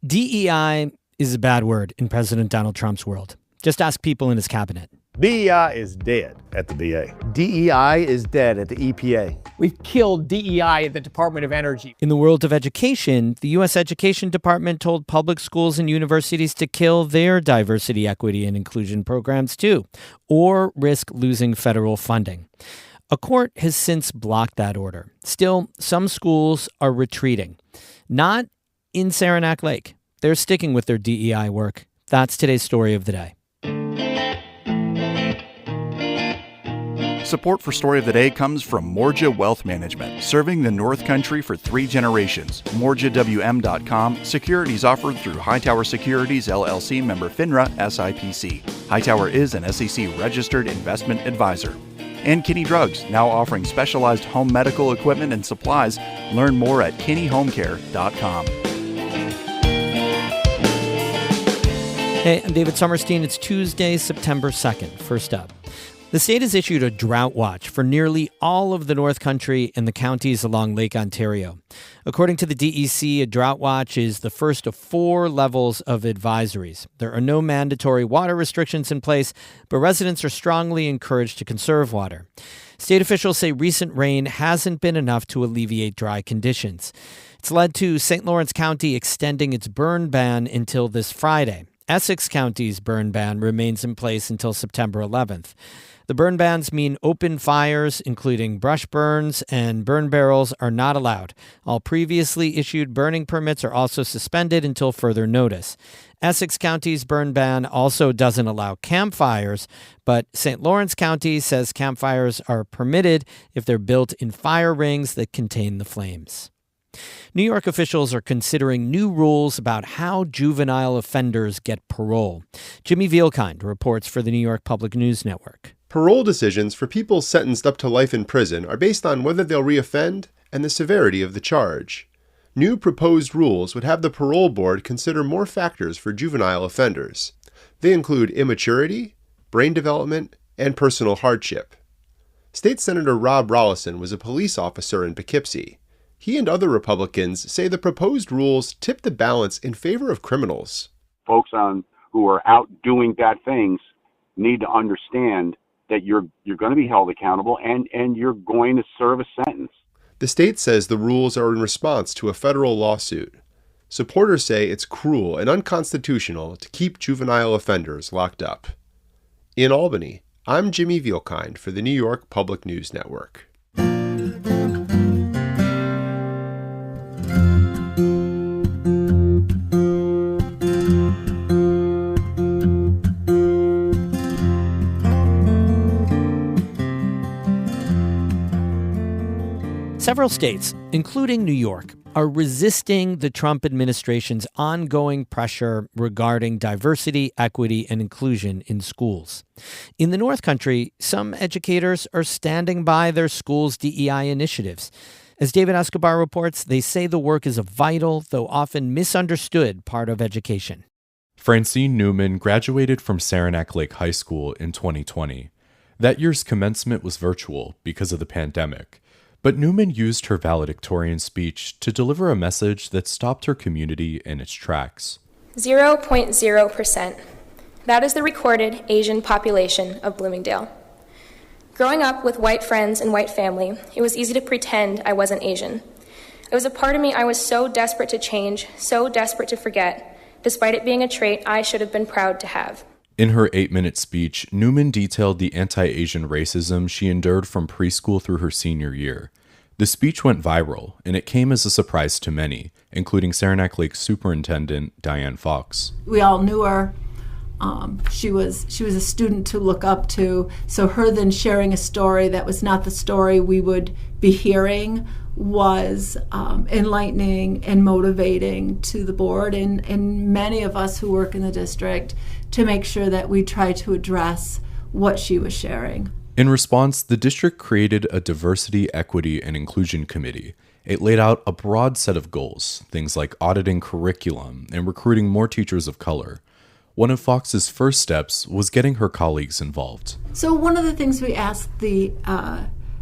DEI is a bad word in President Donald Trump's world. Just ask people in his cabinet. DEI is dead at the VA. DEI is dead at the EPA. We've killed DEI at the Department of Energy. In the world of education, the U.S. Education Department told public schools and universities to kill their diversity, equity, and inclusion programs too, or risk losing federal funding. A court has since blocked that order. Still, some schools are retreating. Not in Saranac Lake. They're sticking with their DEI work. That's today's story of the day. Support for Story of the Day comes from Morja Wealth Management, serving the North Country for 3 generations. MorjaWM.com. Securities offered through Hightower Securities, LLC, member FINRA, SIPC. Hightower is an SEC-registered investment advisor. And Kinney Drugs, now offering specialized home medical equipment and supplies. Learn more at KinneyHomeCare.com. Hey, I'm David Sommerstein. It's Tuesday, September 2nd. First up. The state has issued a drought watch for nearly all of the North Country and the counties along Lake Ontario. According to the DEC, a drought watch is the first of 4 levels of advisories. There are no mandatory water restrictions in place, but residents are strongly encouraged to conserve water. State officials say recent rain hasn't been enough to alleviate dry conditions. It's led to St. Lawrence County extending its burn ban until this Friday. Essex County's burn ban remains in place until September 11th. The burn bans mean open fires, including brush burns and burn barrels, are not allowed. All previously issued burning permits are also suspended until further notice. Essex County's burn ban also doesn't allow campfires, but St. Lawrence County says campfires are permitted if they're built in fire rings that contain the flames. New York officials are considering new rules about how juvenile offenders get parole. Jimmy Vielkind reports for the New York Public News Network. Parole decisions for people sentenced up to life in prison are based on whether they'll reoffend and the severity of the charge. New proposed rules would have the parole board consider more factors for juvenile offenders. They include immaturity, brain development, and personal hardship. State Senator Rob Rollison was a police officer in Poughkeepsie. He and other Republicans say the proposed rules tip the balance in favor of criminals. Folks who are out doing bad things need to understand that you're going to be held accountable and you're going to serve a sentence. The state says the rules are in response to a federal lawsuit. Supporters say it's cruel and unconstitutional to keep juvenile offenders locked up. In Albany, I'm Jimmy Vielkind for the New York Public News Network. Several states, including New York, are resisting the Trump administration's ongoing pressure regarding diversity, equity, and inclusion in schools. In the North Country, some educators are standing by their schools' DEI initiatives. As David Escobar reports, they say the work is a vital, though often misunderstood, part of education. Francine Newman graduated from Saranac Lake High School in 2020. That year's commencement was virtual because of the pandemic. But Newman used her valedictorian speech to deliver a message that stopped her community in its tracks. 0.0%. That is the recorded Asian population of Bloomingdale. Growing up with white friends and white family, it was easy to pretend I wasn't Asian. It was a part of me I was so desperate to change, so desperate to forget, despite it being a trait I should have been proud to have. In her 8-minute speech, Newman detailed the anti-Asian racism she endured from preschool through her senior year. The speech went viral, and it came as a surprise to many, including Saranac Lake Superintendent Diane Fox. We all knew her. She was a student to look up to, so her then sharing a story that was not the story we would be hearing was enlightening and motivating to the board and many of us who work in the district to make sure that we try to address what she was sharing. In response, the district created a diversity, equity, and inclusion committee. It laid out a broad set of goals, things like auditing curriculum and recruiting more teachers of color. One of Fox's first steps was getting her colleagues involved. So one of the things we asked the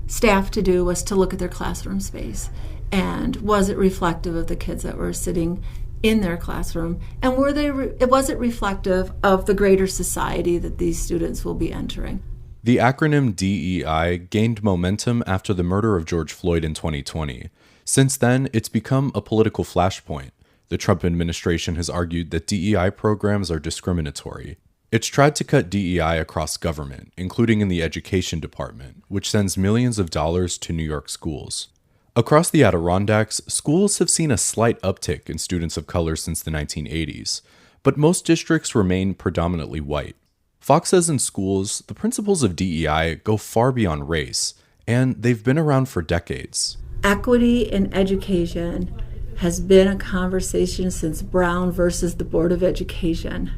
staff to do was to look at their classroom space, and was it reflective of the kids that were sitting in their classroom, and was it reflective of the greater society that these students will be entering? The acronym DEI gained momentum after the murder of George Floyd in 2020. Since then, it's become a political flashpoint. The Trump administration has argued that DEI programs are discriminatory. It's tried to cut DEI across government, including in the education department, which sends millions of dollars to New York schools. Across the Adirondacks, schools have seen a slight uptick in students of color since the 1980s, but most districts remain predominantly white. Fox says in schools, the principles of DEI go far beyond race, and they've been around for decades. Equity in education has been a conversation since Brown versus the Board of Education.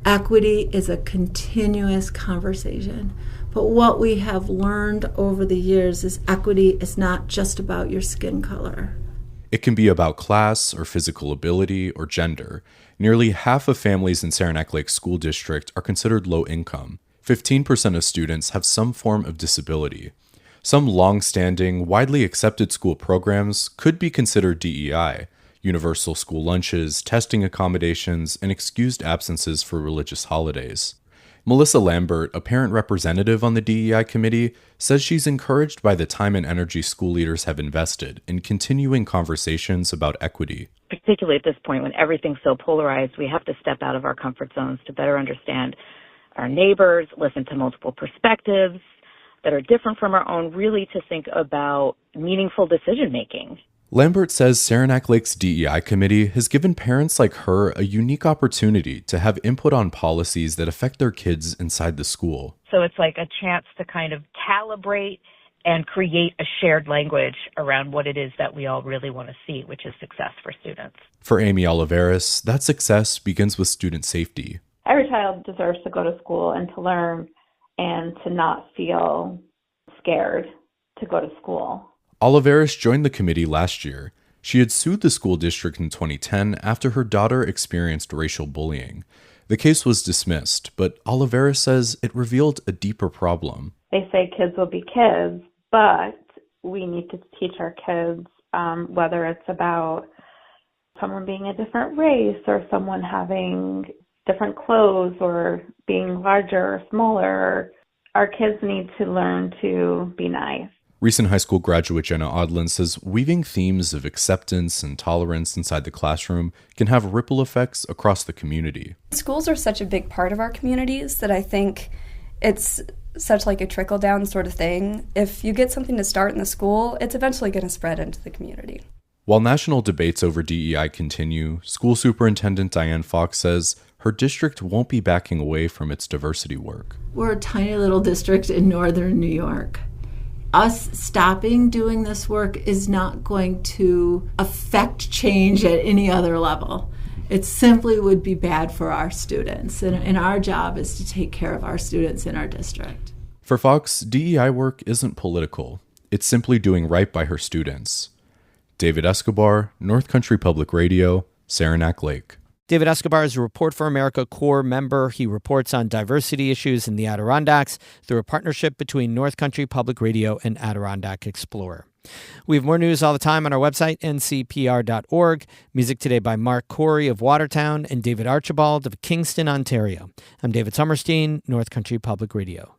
Equity is a continuous conversation. But what we have learned over the years is equity is not just about your skin color. It can be about class or physical ability or gender. Nearly half of families in Saranac Lake School District are considered low income. 15% of students have some form of disability. Some long-standing, widely accepted school programs could be considered DEI: universal school lunches, testing accommodations, and excused absences for religious holidays. Melissa Lambert, a parent representative on the DEI committee, says she's encouraged by the time and energy school leaders have invested in continuing conversations about equity. Particularly at this point when everything's so polarized, we have to step out of our comfort zones to better understand our neighbors, listen to multiple perspectives that are different from our own, really to think about meaningful decision making. Lambert says Saranac Lake's DEI committee has given parents like her a unique opportunity to have input on policies that affect their kids inside the school. So it's like a chance to kind of calibrate and create a shared language around what it is that we all really want to see, which is success for students. For Amy Oliveris, that success begins with student safety. Every child deserves to go to school and to learn and to not feel scared to go to school. Oliveris joined the committee last year. She had sued the school district in 2010 after her daughter experienced racial bullying. The case was dismissed, but Oliveris says it revealed a deeper problem. They say kids will be kids, but we need to teach our kids whether it's about someone being a different race or someone having different clothes or being larger or smaller. Our kids need to learn to be nice. Recent high school graduate Jenna Odlin says weaving themes of acceptance and tolerance inside the classroom can have ripple effects across the community. Schools are such a big part of our communities that I think it's such like a trickle-down sort of thing. If you get something to start in the school, it's eventually going to spread into the community. While national debates over DEI continue, School Superintendent Diane Fox says her district won't be backing away from its diversity work. We're a tiny little district in northern New York. Us stopping doing this work is not going to affect change at any other level. It simply would be bad for our students, and our job is to take care of our students in our district. For Fox, DEI work isn't political. It's simply doing right by her students. David Escobar, North Country Public Radio, Saranac Lake. David Escobar is a Report for America Corps member. He reports on diversity issues in the Adirondacks through a partnership between North Country Public Radio and Adirondack Explorer. We have more news all the time on our website, ncpr.org. Music today by Mark Corey of Watertown and David Archibald of Kingston, Ontario. I'm David Summerstein, North Country Public Radio.